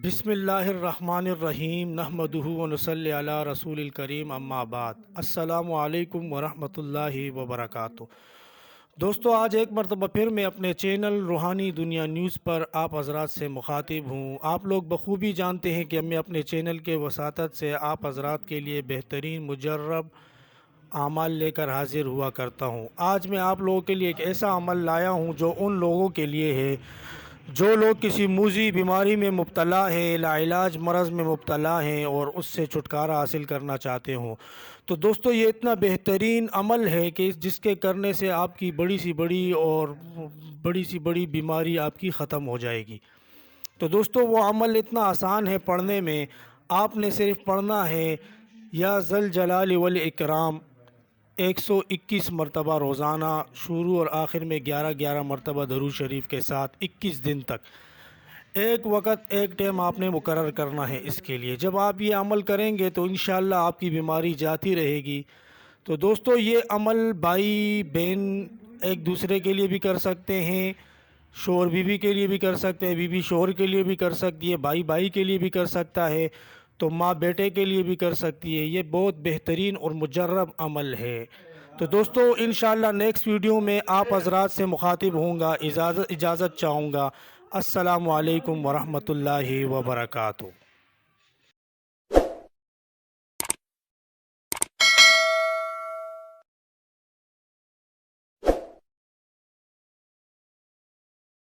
بسم اللہ الرحمن الرحیم نحمدہ ونصلی علی رسول الکریم اما بعد السلام علیکم ورحمۃ اللہ وبرکاتہ۔ دوستو، آج ایک مرتبہ پھر میں اپنے چینل روحانی دنیا نیوز پر آپ حضرات سے مخاطب ہوں۔ آپ لوگ بخوبی جانتے ہیں کہ میں اپنے چینل کے وساطت سے آپ حضرات کے لیے بہترین مجرب اعمال لے کر حاضر ہوا کرتا ہوں۔ آج میں آپ لوگوں کے لیے ایک ایسا عمل لایا ہوں جو ان لوگوں کے لیے ہے جو لوگ کسی موذی بیماری میں مبتلا ہیں، لاعلاج مرض میں مبتلا ہیں اور اس سے چھٹکارا حاصل کرنا چاہتے ہوں۔ تو دوستو، یہ اتنا بہترین عمل ہے کہ جس کے کرنے سے آپ کی بڑی سی بڑی بیماری آپ کی ختم ہو جائے گی۔ تو دوستو، وہ عمل اتنا آسان ہے پڑھنے میں۔ آپ نے صرف پڑھنا ہے یا ذل جلال والاکرام 121 مرتبہ روزانہ، شروع اور آخر میں 11 مرتبہ درود شریف کے ساتھ 21 دن تک۔ ایک وقت ایک ٹائم آپ نے مقرر کرنا ہے اس کے لیے۔ جب آپ یہ عمل کریں گے تو انشاءاللہ آپ کی بیماری جاتی رہے گی۔ تو دوستو، یہ عمل بھائی بہن ایک دوسرے کے لیے بھی کر سکتے ہیں، شوہر بیوی کے لیے بھی کر سکتے ہیں، بیوی شوہر کے لیے بھی کر سکتی ہے، بھائی کے لیے بھی کر سکتا ہے، تو ماں بیٹے کے لیے بھی کر سکتی ہے۔ یہ بہت بہترین اور مجرب عمل ہے۔ تو دوستو، انشاءاللہ نیکسٹ ویڈیو میں آپ حضرات سے مخاطب ہوں گا، اجازت چاہوں گا۔ السلام علیکم ورحمۃ اللہ وبرکاتہ۔